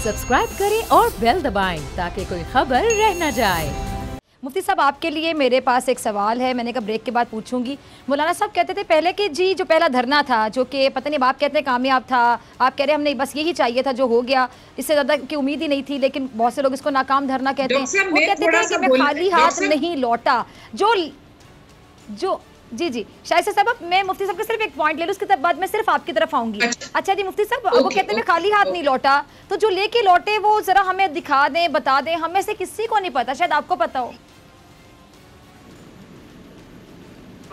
Subscribe करें और bell दबाएं ताकि कोई खबर रह न जाए। मुफ्ती साहब, आपके लिए मेरे पास एक सवाल है, मैंने कहा ब्रेक के बाद पूछूंगी। मौलाना साहब कहते थे पहले कि जी जो पहला धरना था, जो कि पता नहीं आप कहते हैं कामयाब था, आप कह रहे हैं हमने बस यही चाहिए था जो हो गया, इससे ज़्यादा की उम्मीद ही नहीं थी, लेकिन बहुत से लोग इसको नाकाम धरना कहते हैं। वो कहते थे कि मैं खाली हाथ नहीं लौटा। जो जी जी शायद साहब, मैं मुफ्ती साहब का सिर्फ एक पॉइंट ले लूँ, उसके बाद मैं सिर्फ आपकी तरफ आऊंगी। अच्छा जी मुफ्ती साहब, वो कहते हैं मैं खाली हाथ नहीं लौटा, तो जो लेके लौटे वो जरा हमें दिखा दें, बता दें, हमें से किसी को नहीं पता, शायद आपको पता हो।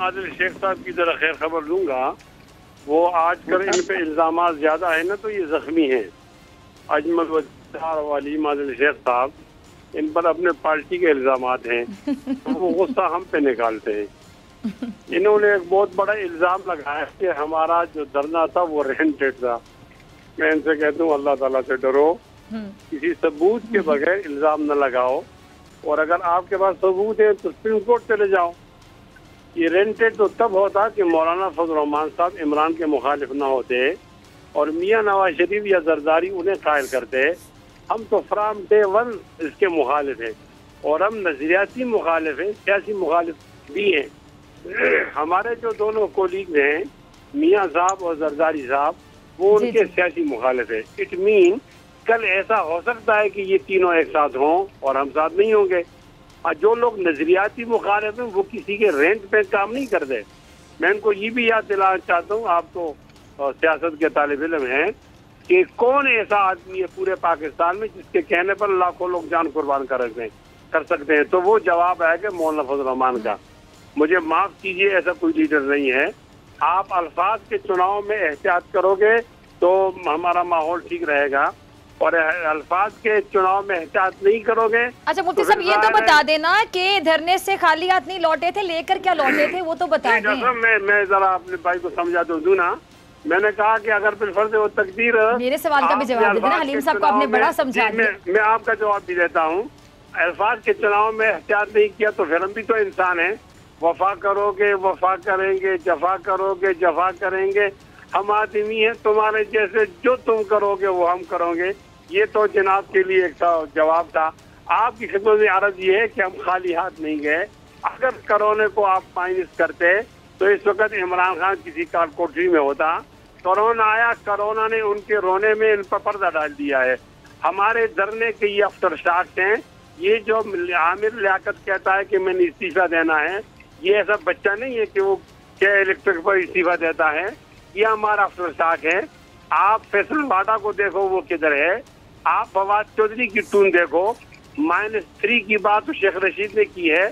आदिल शेख साहब की जरा खैर खबर लूंगा। वो आजकल इन पे इल्जाम ज्यादा है ना, तो ये जख्मी हैं। अजमल वजार वाली आदिल शेख साहब, इन पर अपने पार्टी के इल्जाम हैं, तो वो गुस्सा हम पे निकालते हैं। इन्होंने एक बहुत बड़ा इल्जाम लगाया कि हमारा जो धरना था वो रेंटेड था। मैं इनसे कहता हूँ अल्लाह ताला से डरो, किसी सबूत के बगैर इल्जाम न लगाओ, और अगर आपके पास सबूत है तो सुप्रीम कोर्ट चले जाओ। ये रेंटेड तो तब होता कि मौलाना फजल रहमान साहब इमरान के मुखालिफ ना होते और मियाँ नवाज शरीफ या जरदारी उन्हें कायल करते। हम तो फ्राम डे वन इसके मुखालिफ हैं, और हम नजरियाती मुखालिफ हैं, सियासी मुखालिफ भी हैं। हमारे जो दोनों कोलीग हैं, मियाँ साहब और जरदारी साहब, वो उनके सियासी मुखालिफ है। इट मीन कल ऐसा हो सकता है कि ये तीनों एक साथ हों और हम साथ नहीं होंगे। और जो लोग नजरियाती मुखालिफ हैं वो किसी के रेंट पे काम नहीं करते। मैं इनको ये भी याद दिलाना चाहता हूँ, आप तो सियासत के तालिब इल्म हैं, कि कौन ऐसा आदमी है पूरे पाकिस्तान में जिसके कहने पर लाखों लोग जान कुर्बान कर सकते हैं। तो वो जवाब है कि मौलाना फजल रहमान का। मुझे माफ कीजिए, ऐसा कोई लीडर नहीं है। आप अल्फाज के चुनाव में एहतियात करोगे तो हमारा माहौल ठीक रहेगा, और अल्फाज के चुनाव में एहतियात नहीं करोगे। अच्छा मुफ्ती साहब, ये तो बता देना कि धरने से खाली हाथ नहीं लौटे थे, लेकर क्या लौटे थे वो तो बता दें। मैं जरा अपने भाई को समझा दूं ना। मैंने कहा कि अगर बिलफर्ज वो तकदीर, मेरे सवाल का भी जवाब दे देना। हलीम साहब को आपने बड़ा समझा दिया। मैं आपका जवाब भी देता हूँ। अल्फाज के चुनाव में एहतियात नहीं किया तो फिर हम भी तो इंसान है। वफा करोगे वफा करेंगे, जफा करोगे जफा करेंगे। हम आदमी हैं तुम्हारे जैसे, जो तुम करोगे वो हम करोगे। ये तो जनाब के लिए एक जवाब था। आपकी खिदमत में अर्ज ये है कि हम खाली हाथ नहीं गए। अगर कोरोना को आप माइनस करते तो इस वक्त इमरान खान किसी कार कोठरी में होता। कोरोना आया, कोरोना ने उनके रोने में इन पर पर्दा डाल दिया है। हमारे धरने के ये आफ्टर शॉट हैं। ये जो आमिर लियाकत कहता है कि मैंने इस्तीफा देना है, ये ऐसा बच्चा नहीं है कि वो क्या इलेक्ट्रिक पर इस्तीफा देता है। ये हमारा आफ्टर शॉट है। आप फैसल वाडा को देखो वो किधर है। आप फवाद चौधरी की टून देखो। -3 की बात तो शेख रशीद ने की है।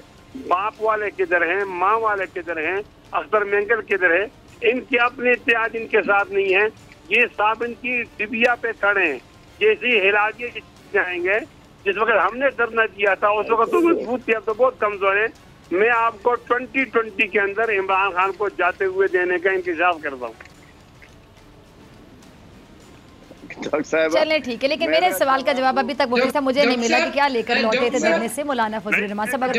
बाप वाले किधर हैं, माँ वाले किधर हैं, अख्तर मेंगल किधर है। इनके अपने इत्तेहाद इनके साथ नहीं है। ये साहब इनकी डिबिया पे खड़े हैं। जैसे हिलाजे जाएंगे, जिस वक्त हमने धरना दिया था उस वक्त तो मजबूत किया, तो बहुत कमजोर है। मैं आपको 2020 के अंदर इमरान खान को जाते हुए देने का इंतजार करता हूँ। चले ठीक है, लेकिन मेरे सवाल का जवाब अभी तक मुफ्ती साहब मुझे नहीं मिला कि क्या लेकर लौटे थे धरने से मौलाना फजल रहमान साहब। अगर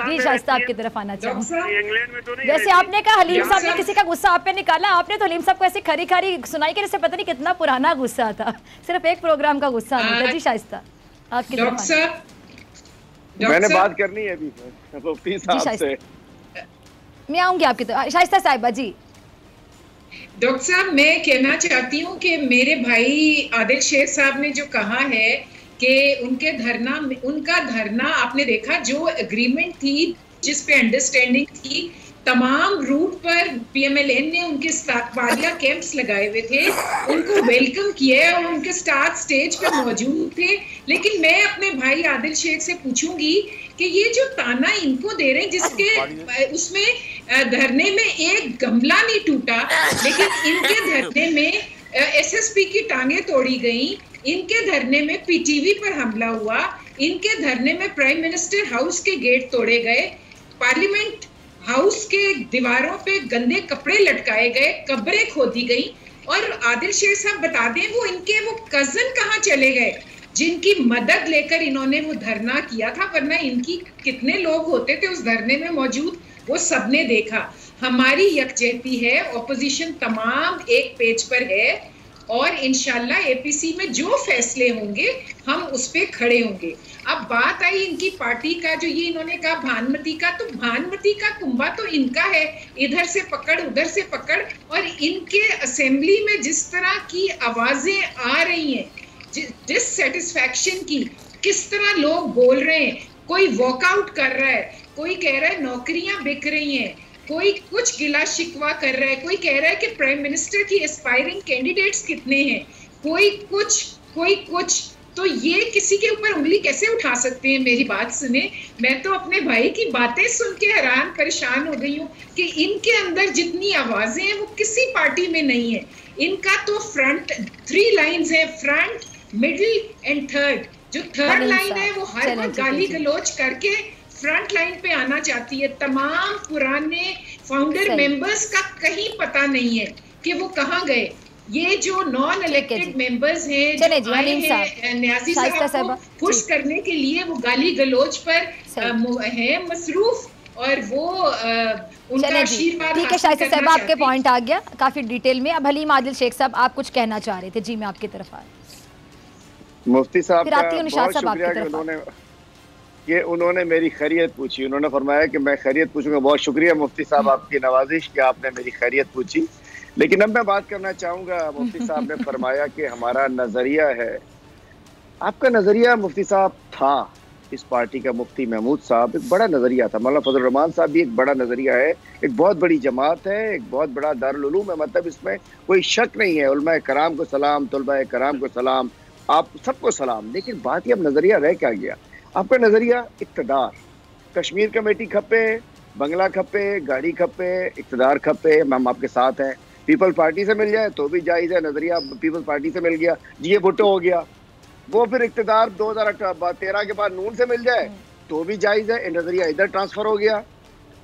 जी शाइस्ता आपकी तरफ आना चाहूँ। जैसे आपने कहा हलीम साहब ने किसी का गुस्सा आप पे निकाला, आपने तो हलीम साहब को ऐसी खरी खरी सुनाई कि जैसे पता नहीं कितना पुराना गुस्सा था, सिर्फ एक प्रोग्राम का गुस्सा नहीं था। जी शाइस्ता आपकी तरफ मैंने बात करनी है अभी मुफ्ती साहब से। मैं आऊंगी आपकी तरफ। शाइस्ता साहिबा जी। डॉक्टर साहब, मैं कहना चाहती हूँ कि मेरे भाई आदिल शेख साहब ने जो कहा है कि उनका धरना आपने देखा, जो एग्रीमेंट थी, जिस पे अंडरस्टैंडिंग थी, तमाम रूट पर पीएमएलएन ने उनके इस्तकबालिया कैंप्स लगाए हुए थे, उनको वेलकम किया और उनके स्टार्ट स्टेज पे मौजूद थे। लेकिन मैं अपने भाई आदिल शेख से पूछूंगी कि ये जो ताना इनको दे रहे हैं, जिसके उसमें धरने में एक गमला नहीं टूटा, लेकिन इनके धरने में एसएसपी की टांगे तोड़ी गई, इनके धरने में पीटीवी पर हमला हुआ, इनके धरने में प्राइम मिनिस्टर हाउस के गेट तोड़े गए, पार्लियामेंट हाउस के दीवारों पे गंदे कपड़े लटकाए गए, कब्रें खोदी गई। और आदिल शेख साहब बता दें, वो कजन कहाँ चले गए जिनकी मदद लेकर इन्होंने वो धरना किया था, वरना इनकी कितने लोग होते थे उस धरने में मौजूद, वो सबने देखा। हमारी यकजहती है, ऑपोजिशन तमाम एक पेज पर है, और इंशाल्लाह एपीसी में जो फैसले होंगे हम उस पे खड़े होंगे। अब बात आई इनकी पार्टी का, जो ये इन्होंने कहा भानुमति का, तो भानुमति का कुंभा तो इनका है, इधर से पकड़ उधर से पकड़। और इनके असेंबली में जिस तरह की आवाजें आ रही हैं, डिससैटिस्फैक्शन की, किस तरह लोग बोल रहे हैं, कोई वॉकआउट कर रहा है, कोई कह रहा है नौकरियां बिक रही हैं, कोई कुछ गिला शिकवा कर रहा है, कोई कह रहा है कि प्राइम मिनिस्टर की एस्पायरिंग कैंडिडेट्स कितने हैं, कोई कुछ। तो ये किसी के ऊपर उंगली कैसे उठा सकते हैं? मेरी बात सुने, मैं तो अपने भाई की बातें सुन के हैरान परेशान हो गई हूँ कि इनके अंदर जितनी आवाजें हैं वो किसी पार्टी में नहीं है। इनका तो फ्रंट 3 लाइन्स है, फ्रंट, मिडिल एंड थर्ड। जो थर्ड लाइन है वो हर वक्त गाली गलौज करके फ्रंट लाइन पे आना चाहती है। तमाम पुराने फाउंडर मेंबर्स का कहीं पता नहीं है कि वो कहाँ गए। ये जो नॉन इलेक्टेड मेंबर्स हैं, जो आए हैं न्याजी साहब को खुश करने के लिए, वो गाली गलौज पर है मसरूफ, और वो उनका आशीर्वाद। ठीक है शाइस्ता साहब, आपके पॉइंट आ गया काफी डिटेल में। अब हलीम आदिल शेख साहब, आप कुछ कहना चाह रहे थे? जी मैं आपकी तरफ आ रही। मुफ्ती साहब का बहुत शुक्रिया कि उन्होंने मेरी खैरियत पूछी। उन्होंने फरमाया कि मैं खैरियत पूछूंगा। बहुत शुक्रिया मुफ्ती साहब, आपकी नवाजिश कि आपने मेरी खैरियत पूछी। लेकिन अब मैं बात करना चाहूंगा, मुफ्ती साहब ने फरमाया कि हमारा नजरिया है। आपका नजरिया मुफ्ती साहब था, इस पार्टी का मुफ्ती महमूद साहब, एक बड़ा नजरिया था। मौलाना फजल रहमान साहब भी एक बड़ा नजरिया है, एक बहुत बड़ी जमात है, एक बहुत बड़ा दारुल उलूम है, मतलब इसमें कोई शक नहीं है। उलमा कराम को सलाम, तुलबा कराम को सलाम, आप सबको सलाम। लेकिन बात ये अब नजरिया रह क्या गया? आपका नजरिया इक्तदार, कश्मीर कमेटी खपे, बंगला खपे, गाड़ी खपे, इक्तदार खपे, हम आपके साथ हैं। पीपल पार्टी से मिल जाए तो भी जायज है, नजरिया पीपल पार्टी से मिल गया, जी भुट्टो हो गया, वो फिर इक्तदार 2013 के बाद नून से मिल जाए तो भी जायज है, नजरिया इधर ट्रांसफर हो गया।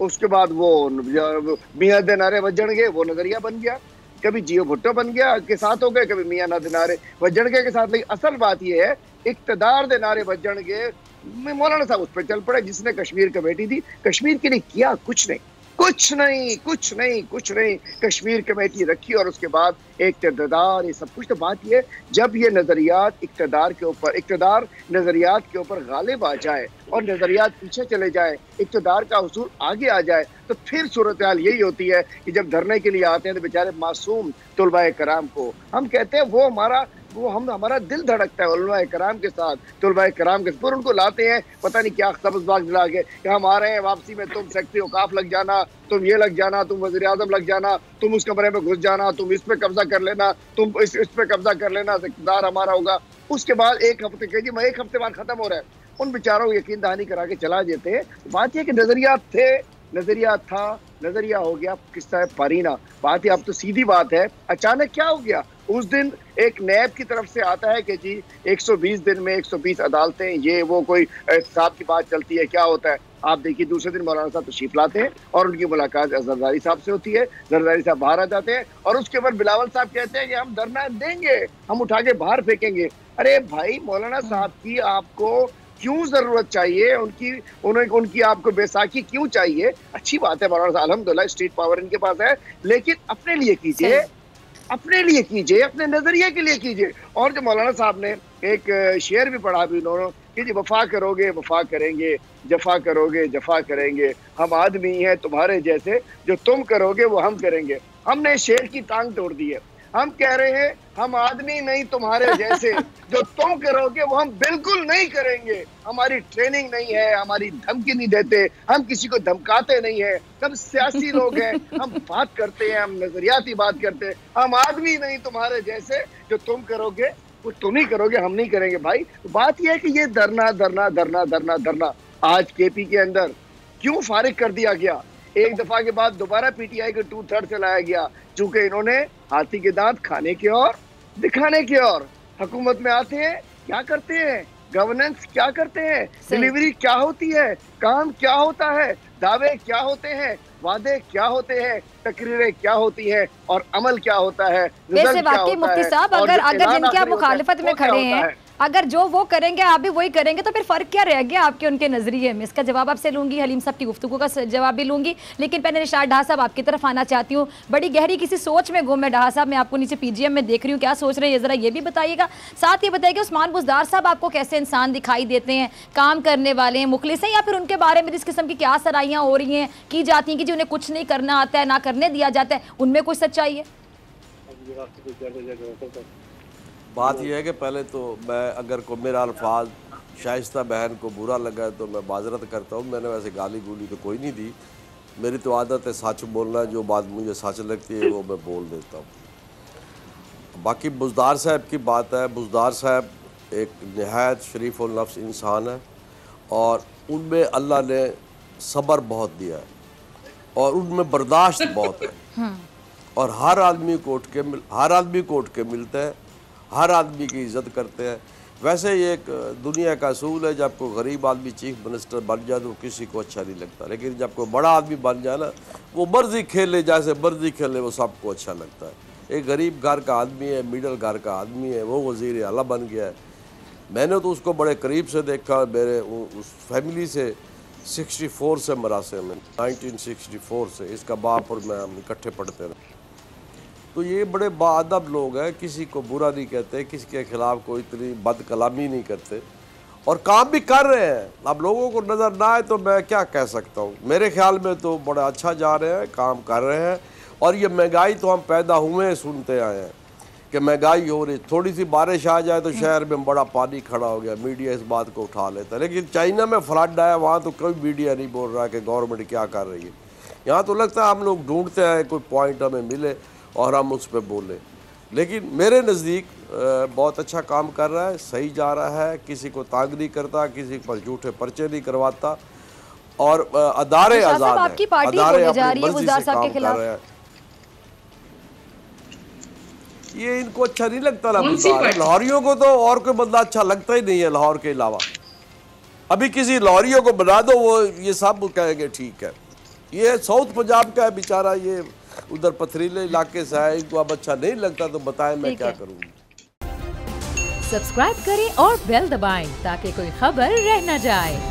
उसके बाद वो मियां दिनारे वजणगे, वो नजरिया बन गया। कभी जियो भुट्टो बन गया के साथ हो गए, कभी मियां ना दिनारे वजणगे के साथ। लेकिन असल बात ये है, इक्तदार दिनारे वजणगे, मौलाना साहब उस पर चल पड़े, जिसने कश्मीर कमेटी दी। कश्मीर के लिए किया कुछ नहीं, कुछ नहीं, कुछ नहीं, कुछ नहीं। कश्मीर कमेटी रखी और उसके बाद इक्तदार, ये सब कुछ। तो बात ये, जब ये नजरियात इक्तदार के ऊपर, इक्तदार नजरियात के ऊपर गालिब आ जाए और नजरियात पीछे चले जाए, इक्तदार का हुसूल आगे आ जाए, तो फिर सूरत हाल यही होती है कि जब धरने के लिए आते हैं तो बेचारे मासूम तुलबाए कराम को हम कहते हैं, हमारा दिल धड़कता है उलमाए कराम के साथ, तुलबाए कराम के साथ। फिर उनको लाते हैं पता नहीं क्या सब्ज़ बाग दिला के कि हम आ रहे हैं वापसी में, तुम सेक्रेटरी औकाफ लग जाना, तुम ये लग जाना, तुम वज़ीर आज़म लग जाना, तुम उस कमरे में घुस जाना, तुम इस पे कब्जा कर लेना, तुम इस पे कब्जा कर लेना, इक़्तिदार हमारा होगा। उसके बाद एक हफ्ते के जी, मैं एक हफ्ते बाद खत्म हो रहा है, उन बेचारों को यकीन दहानी करा के चला देते हैं। बात यह कि नजरियात थे, नजरिया था, नजरिया हो गया, किस्सा है पारीना। बात है, अब तो सीधी बात है, अचानक क्या हो गया? उस दिन एक नैब की तरफ से आता है कि जी 120 दिन में 120 अदालतें, ये वो कोई साहब की बात चलती है, क्या होता है? आप देखिए दूसरे दिन मौलाना साहब तशरीफ लाते हैं और उनकी मुलाकात जरदारी साहब से होती है। जरदारी साहब बाहर आ जाते हैं और उसके बाद बिलावल साहब कहते हैं कि हम धरना देंगे, हम उठा के बाहर फेंकेंगे। अरे भाई, मौलाना साहब की आपको क्यों जरूरत चाहिए? उनकी आपको बैसाखी क्यों चाहिए? अच्छी बात है, मौलाना साहब अल्हम्दुलिल्लाह स्टेट पावर इनके पास है, लेकिन अपने लिए कीजिए, अपने लिए कीजिए, अपने नजरिए के लिए कीजिए। और जो मौलाना साहब ने एक शेर भी पढ़ा भी उन्होंने कि जी वफा करोगे वफा करेंगे, जफा करोगे जफा करेंगे, हम आदमी हैं तुम्हारे जैसे, जो तुम करोगे वो हम करेंगे। हमने शेर की टांग तोड़ दी है, हम कह रहे हैं हम आदमी नहीं तुम्हारे जैसे, जो तुम करोगे वो हम बिल्कुल नहीं करेंगे। हमारी ट्रेनिंग नहीं है, हमारी धमकी नहीं देते, हम किसी को धमकाते नहीं है, सब सियासी लोग हैं, हम बात करते हैं, हम नजरियाती बात करते हैं। हम आदमी नहीं तुम्हारे जैसे, जो तुम करोगे वो तुम ही करोगे, हम नहीं करेंगे। भाई बात यह है कि ये धरना धरना धरना धरना धरना आज केपी के अंदर क्यों फारिग कर दिया गया? एक दफा के बाद दोबारा पीटीआई को 2/3 से लाया गया, चूंकि इन्होंने हाथी के दांत खाने के और दिखाने के और हुकूमत में आते हैं, क्या करते हैं, गवर्नेंस क्या करते हैं, डिलीवरी क्या होती है, काम क्या होता है, दावे क्या होते हैं, वादे क्या होते हैं, तकरीरें क्या होती हैं और अमल क्या होता है। वैसे वाकई मुफ्ती साहब, अगर जिनके आप मुखालिफत में खड़े हैं, अगर जो वो करेंगे आप भी वही करेंगे तो फिर फ़र्क क्या रह गया आपके उनके नज़रिए में? इसका जवाब आपसे लूँगी, हलीम साहब की गुफ्तगू का जवाब भी लूँगी, लेकिन पहले निशात डहा साहब आपकी तरफ आना चाहती हूँ। बड़ी गहरी किसी सोच में गुम है डहा साहब, मैं आपको नीचे PGM में देख रही हूँ, क्या सोच रहे हैं ज़रा ये भी बताइएगा। साथ ये बताइए कि उस्मान बुज़दार साहब आपको कैसे इंसान दिखाई देते हैं, काम करने वाले हैं, मुखलिस हैं, या फिर उनके बारे में जिस किस्म की क्या सराहियाँ हो रही हैं की जाती हैं कि जी उन्हें कुछ नहीं करना आता है, ना करने दिया जाता है, उनमें कुछ सच्चाई है? बात यह है कि पहले तो मैं अगर को मेरा अल्फाज शाइस्ता बहन को बुरा लगा है तो मैं माजरत करता हूँ। मैंने वैसे गाली गुली तो कोई नहीं दी, मेरी तो आदत है सच बोलना, जो बात मुझे सच लगती है वो मैं बोल देता हूँ। बाकी बुज़दार साहब की बात है, बुज़दार साहब एक नहायत शरीफ और नफ्स इंसान है और उनमें अल्लाह ने सब्र बहुत दिया है और उनमें बर्दाश्त बहुत है और हर आदमी को उठ के मिलते हैं, हर आदमी की इज़्ज़त करते हैं। वैसे ये एक दुनिया का असूल है, जब कोई गरीब आदमी चीफ मिनिस्टर बन जाए तो किसी को अच्छा नहीं लगता, लेकिन जब कोई बड़ा आदमी बन जाए ना, वो मर्जी खेले, जैसे मर्जी खेले, वो सबको अच्छा लगता है। एक गरीब घर का आदमी है, मिडल घर का आदमी है, वो वज़ीर आला बन गया है। मैंने तो उसको बड़े करीब से देखा, मेरे उस फैमिली से 64 से मरासे में 1964 से इसका बाप और मैं हम इकट्ठे पढ़ते रहे। तो ये बड़े बाअदब लोग हैं, किसी को बुरा नहीं कहते, किसी के ख़िलाफ़ कोई इतनी बद कलामी नहीं करते और काम भी कर रहे हैं। अब लोगों को नज़र ना आए तो मैं क्या कह सकता हूँ, मेरे ख्याल में तो बड़ा अच्छा जा रहे हैं, काम कर रहे हैं। और ये महंगाई तो हम पैदा हुए सुनते आए हैं कि महंगाई हो रही, थोड़ी सी बारिश आ जाए तो शहर में बड़ा पानी खड़ा हो गया, मीडिया इस बात को उठा लेता है। लेकिन चाइना में फ्लड आया, वहाँ तो कोई मीडिया नहीं बोल रहा कि गवर्नमेंट क्या कर रही है। यहाँ तो लगता है हम लोग ढूंढते हैं कोई पॉइंट हमें मिले और हम उस पर बोलें। लेकिन मेरे नज़दीक बहुत अच्छा काम कर रहा है, सही जा रहा है, किसी को तंग नहीं करता, किसी पर झूठे पर्चे नहीं करवाता और अदारे आज़ाद हैं, आपकी पार्टी अदारे बोले जा रही है अपनी बुज़दार मर्जी से साहब के काम कर खिलाफ। रहे हैं। ये इनको अच्छा नहीं लगता ना, लाहौरियों को तो और कोई बंदा अच्छा लगता ही नहीं है लाहौर के अलावा। अभी किसी लाहौरियों को बना दो, वो ये सब कहेंगे ठीक है। ये साउथ पंजाब का है बेचारा, ये उधर पथरीले इलाके से है, इनको अब अच्छा नहीं लगता तो बताएं मैं क्या करूँगी। सब्सक्राइब करें और बेल दबाएं ताकि कोई खबर रह न जाए।